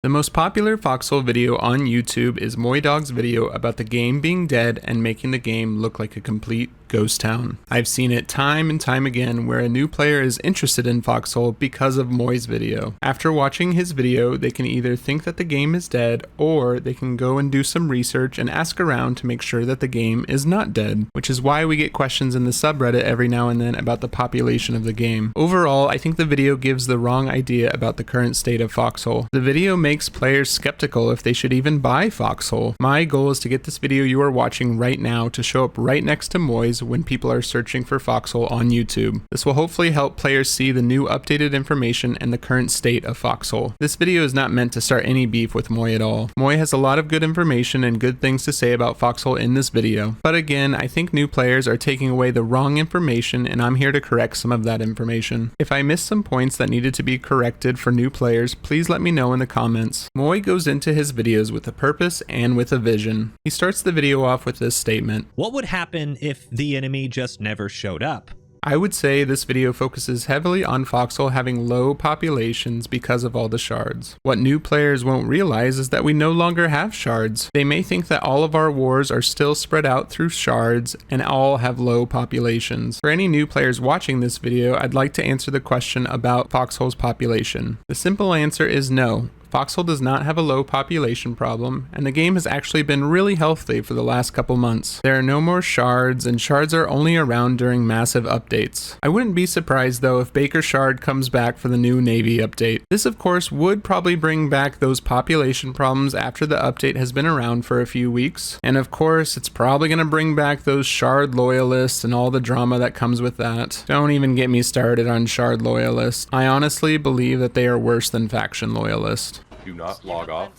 The most popular Foxhole video on YouTube is Moydog's video about the game being dead and making the game look like a complete ghost town. I've seen it time and time again where a new player is interested in Foxhole because of Moy's video. After watching his video, they can either think that the game is dead, or they can go and do some research and ask around to make sure that the game is not dead, which is why we get questions in the subreddit every now and then about the population of the game. Overall, I think the video gives the wrong idea about the current state of Foxhole. The video makes players skeptical if they should even buy Foxhole. My goal is to get this video you are watching right now to show up right next to Moy's when people are searching for Foxhole on YouTube. This will hopefully help players see the new updated information and the current state of Foxhole. This video is not meant to start any beef with Moy at all. Moy has a lot of good information and good things to say about Foxhole in this video. But again, I think new players are taking away the wrong information, and I'm here to correct some of that information. If I missed some points that needed to be corrected for new players, please let me know in the comments. Moy goes into his videos with a purpose and with a vision. He starts the video off with this statement: "What would happen if the enemy just never showed up?" I would say this video focuses heavily on Foxhole having low populations because of all the shards. What new players won't realize is that we no longer have shards. They may think that all of our wars are still spread out through shards and all have low populations. For any new players watching this video, I'd like to answer the question about Foxhole's population. The simple answer is no. Foxhole does not have a low population problem, and the game has actually been really healthy for the last couple months. There are no more shards, and shards are only around during massive updates. I wouldn't be surprised though if Baker Shard comes back for the new Navy update. This of course would probably bring back those population problems after the update has been around for a few weeks, and of course it's probably going to bring back those shard loyalists and all the drama that comes with that. Don't even get me started on shard loyalists. I honestly believe that they are worse than faction loyalists. Do not log off.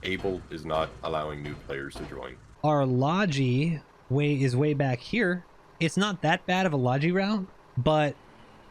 Able is not allowing new players to join. Our Logi is way back here. It's not that bad of a Logi route, but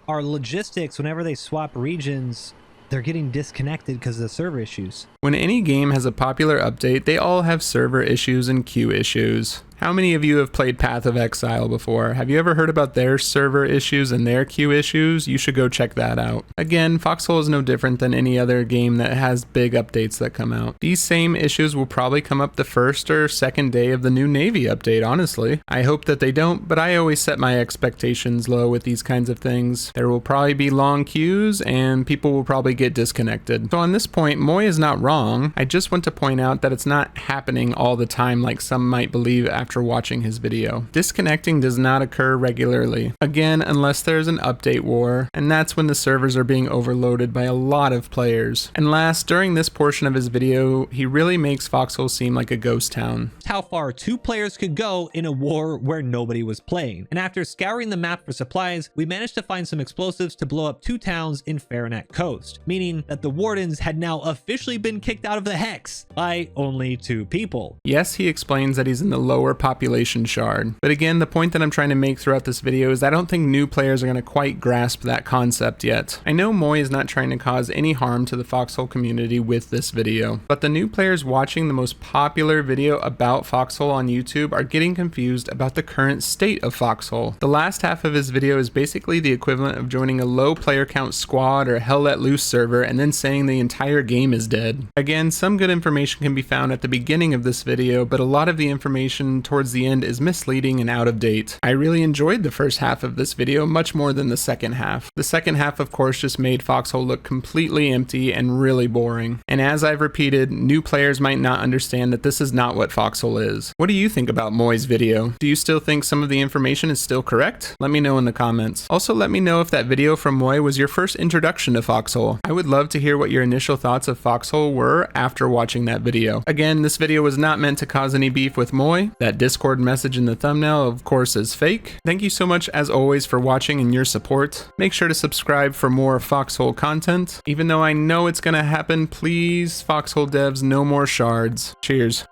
our logistics, whenever they swap regions, they're getting disconnected because of the server issues. When any game has a popular update, they all have server issues and queue issues. How many of you have played Path of Exile before? Have you ever heard about their server issues and their queue issues? You should go check that out. Again, Foxhole is no different than any other game that has big updates that come out. These same issues will probably come up the first or second day of the new Navy update, honestly. I hope that they don't, but I always set my expectations low with these kinds of things. There will probably be long queues and people will probably get disconnected. So on this point, Moy is not wrong. I just want to point out that it's not happening all the time like some might believe after watching his video. Disconnecting does not occur regularly. Again, unless there's an update war, and that's when the servers are being overloaded by a lot of players. And last, during this portion of his video, he really makes Foxhole seem like a ghost town. How far two players could go in a war where nobody was playing. And after scouring the map for supplies, we managed to find some explosives to blow up 2 towns in Faranet Coast, meaning that the wardens had now officially been kicked out of the Hex by only 2 people. Yes, he explains that he's in the lower population shard. But again, the point that I'm trying to make throughout this video is I don't think new players are going to quite grasp that concept yet. I know Moy is not trying to cause any harm to the Foxhole community with this video, but the new players watching the most popular video about Foxhole on YouTube are getting confused about the current state of Foxhole. The last half of his video is basically the equivalent of joining a low player count squad or Hell Let Loose server and then saying the entire game is dead. Again, some good information can be found at the beginning of this video, but a lot of the information towards the end is misleading and out of date. I really enjoyed the first half of this video much more than the second half. The second half of course just made Foxhole look completely empty and really boring. And as I've repeated, new players might not understand that this is not what Foxhole is. What do you think about Moy's video? Do you still think some of the information is still correct? Let me know in the comments. Also let me know if that video from Moy was your first introduction to Foxhole. I would love to hear what your initial thoughts of Foxhole were after watching that video. Again, this video was not meant to cause any beef with Moy. That Discord message in the thumbnail of course is fake. Thank you so much as always for watching and your support. Make sure to subscribe for more Foxhole content. Even though I know it's gonna happen, please Foxhole devs, no more shards. Cheers.